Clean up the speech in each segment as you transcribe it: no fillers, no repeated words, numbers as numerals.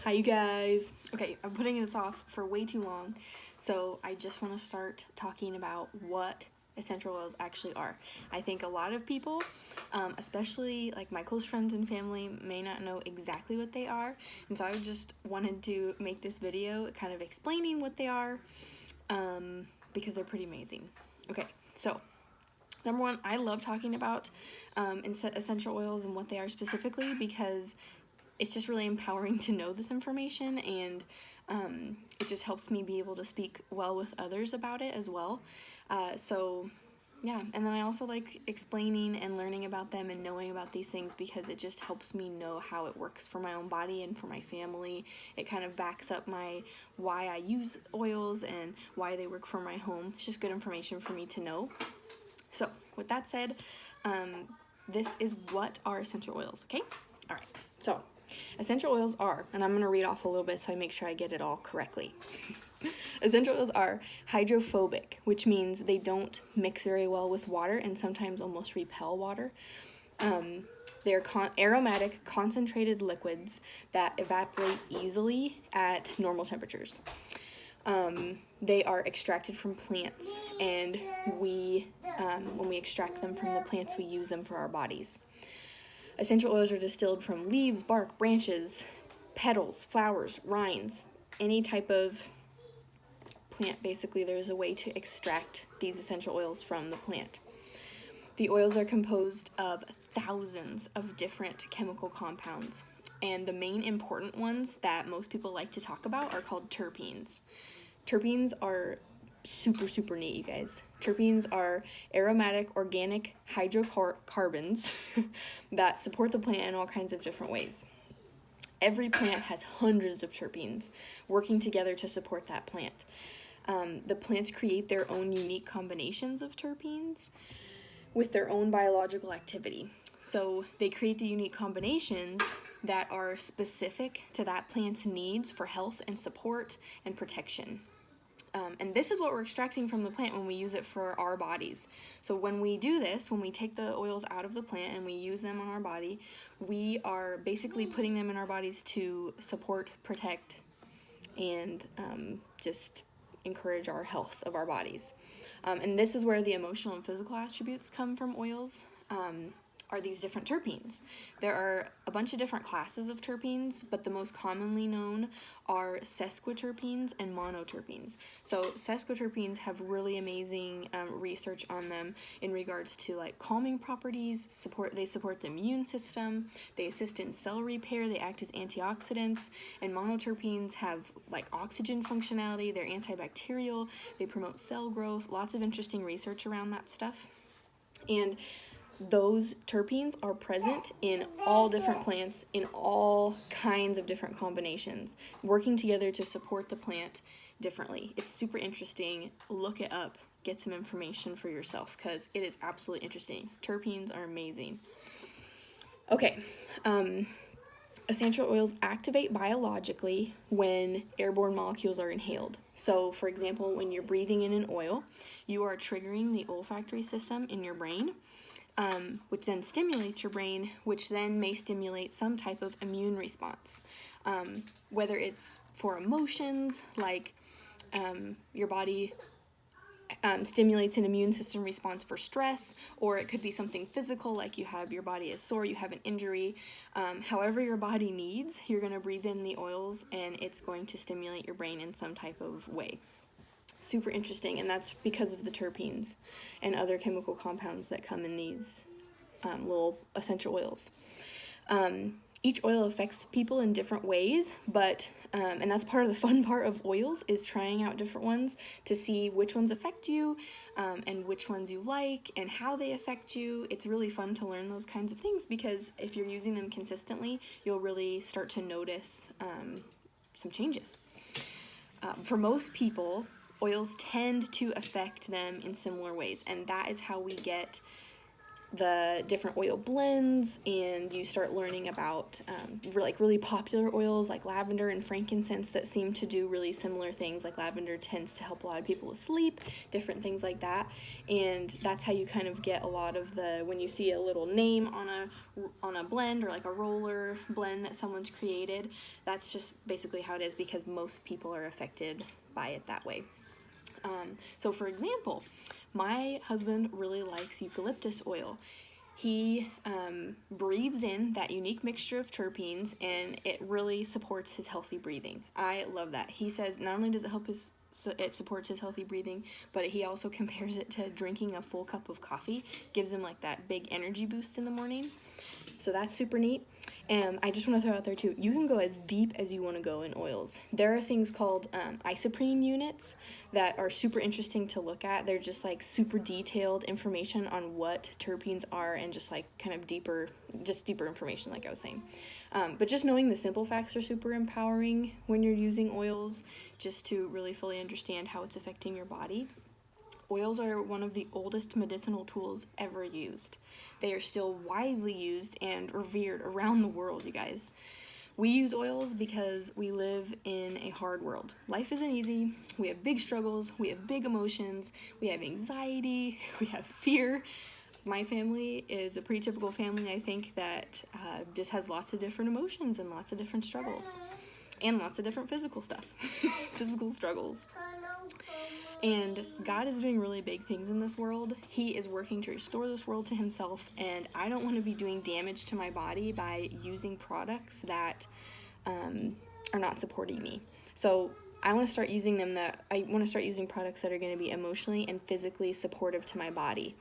Hi, you guys. Okay, I'm putting this off for way too long, so I just want to start talking about what essential oils actually are. I think a lot of people, especially like my close friends and family, may not know exactly what they are, and so I just wanted to make this video kind of explaining what they are, because they're pretty amazing. Okay, so number one, I love talking about essential oils and what they are specifically because it's just really empowering to know this information, and it just helps me be able to speak well with others about it as well. So yeah, and then I also like explaining and learning about them and knowing about these things because it just helps me know how it works for my own body and for my family. It kind of backs up my why I use oils and why they work for my home. It's just good information for me to know. So with that said, this is what are essential oils, okay? All right, so essential oils are, and I'm going to read off a little bit so I make sure I get it all correctly. Essential oils are hydrophobic, which means they don't mix very well with water and sometimes almost repel water. They're aromatic, concentrated liquids that evaporate easily at normal temperatures. They are extracted from plants, and when we extract them from the plants, we use them for our bodies. Essential oils are distilled from leaves, bark, branches, petals, flowers, rinds, any type of plant. Basically, there's a way to extract these essential oils from the plant. The oils are composed of thousands of different chemical compounds, and the main important ones that most people like to talk about are called terpenes. Terpenes are super neat, you guys. Terpenes are aromatic organic hydrocarbons that support the plant in all kinds of different ways. Every plant has hundreds of terpenes working together to support that plant. The plants create their own unique combinations of terpenes with their own biological activity. So they create the unique combinations that are specific to that plant's needs for health and support and protection. And this is what we're extracting from the plant when we use it for our bodies. So when we do this, when we take the oils out of the plant and we use them on our body, we are basically putting them in our bodies to support, protect, and just encourage our health of our bodies. And this is where the emotional and physical attributes come from oils. Are these different terpenes. There are a bunch of different classes of terpenes, but the most commonly known are sesquiterpenes and monoterpenes. So sesquiterpenes have really amazing research on them in regards to like calming properties. They support the immune system. They assist in cell repair. They act as antioxidants. And monoterpenes have like oxygen functionality. They're antibacterial. They promote cell growth. Lots of interesting research around that stuff. And those terpenes are present in all different plants in all kinds of different combinations, working together to support the plant differently. It's super interesting. Look it up. Get some information for yourself because it is absolutely interesting. Terpenes are amazing. Okay. Essential oils activate biologically when airborne molecules are inhaled. So, for example, when you're breathing in an oil, you are triggering the olfactory system in your brain. Which then stimulates your brain, which then may stimulate some type of immune response. Whether it's for emotions, like your body stimulates an immune system response for stress, or it could be something physical, like your body is sore, you have an injury. However your body needs, you're going to breathe in the oils, and it's going to stimulate your brain in some type of way. Super interesting, and that's because of the terpenes and other chemical compounds that come in these little essential oils. Each oil affects people in different ways, but and that's part of the fun part of oils, is trying out different ones to see which ones affect you, and which ones you like and how they affect you. It's really fun to learn those kinds of things because if you're using them consistently, you'll really start to notice some changes. For most people, oils tend to affect them in similar ways, and that is how we get the different oil blends, and you start learning about really popular oils like lavender and frankincense that seem to do really similar things. Like lavender tends to help a lot of people with sleep, different things like that. And that's how you kind of get a lot of when you see a little name on a blend or like a roller blend that someone's created, that's just basically how it is, because most people are affected by it that way. So for example, my husband really likes eucalyptus oil. He breathes in that unique mixture of terpenes, and it really supports his healthy breathing. I love that. He says not only does it it supports his healthy breathing, but he also compares it to drinking a full cup of coffee. Gives him like that big energy boost in the morning. So that's super neat. And I just want to throw out there too, you can go as deep as you want to go in oils. There are things called isoprene units that are super interesting to look at. They're just like super detailed information on what terpenes are, and just like kind of deeper information, like I was saying. But just knowing the simple facts are super empowering when you're using oils, just to really fully understand how it's affecting your body. Oils are one of the oldest medicinal tools ever used. They are still widely used and revered around the world, you guys. We use oils because we live in a hard world. Life isn't easy. We have big struggles. We have big emotions. We have anxiety. We have fear. My family is a pretty typical family, I think, that just has lots of different emotions and lots of different struggles. And lots of different physical stuff. Physical struggles. And God is doing really big things in this world. He is working to restore this world to himself, and I don't want to be doing damage to my body by using products that are not supporting me. So I want to start using products that are going to be emotionally and physically supportive to my body.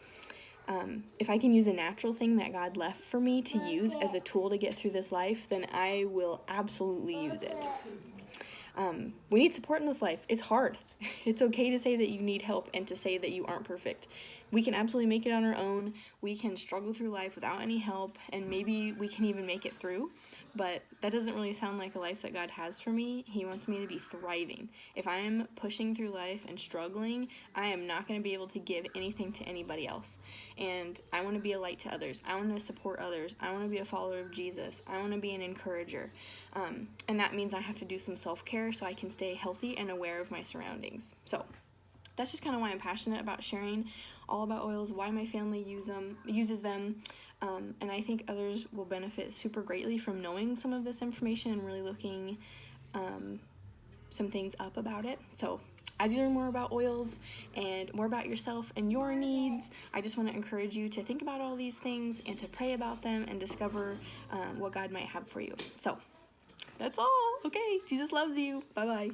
If I can use a natural thing that God left for me to use as a tool to get through this life, then I will absolutely use it. We need support in this life. It's hard. It's okay to say that you need help and to say that you aren't perfect. We can absolutely make it on our own. We can struggle through life without any help, and maybe we can even make it through. But that doesn't really sound like a life that God has for me. He wants me to be thriving. If I am pushing through life and struggling, I am not going to be able to give anything to anybody else. And I want to be a light to others. I want to support others. I want to be a follower of Jesus. I want to be an encourager. And that means I have to do some self-care so I can stay healthy and aware of my surroundings. So that's just kind of why I'm passionate about sharing all about oils, why my family uses them, and I think others will benefit super greatly from knowing some of this information and really looking some things up about it. So as you learn more about oils and more about yourself and your needs, I just want to encourage you to think about all these things and to pray about them and discover what God might have for you. So that's all. Okay, Jesus loves you. Bye-bye.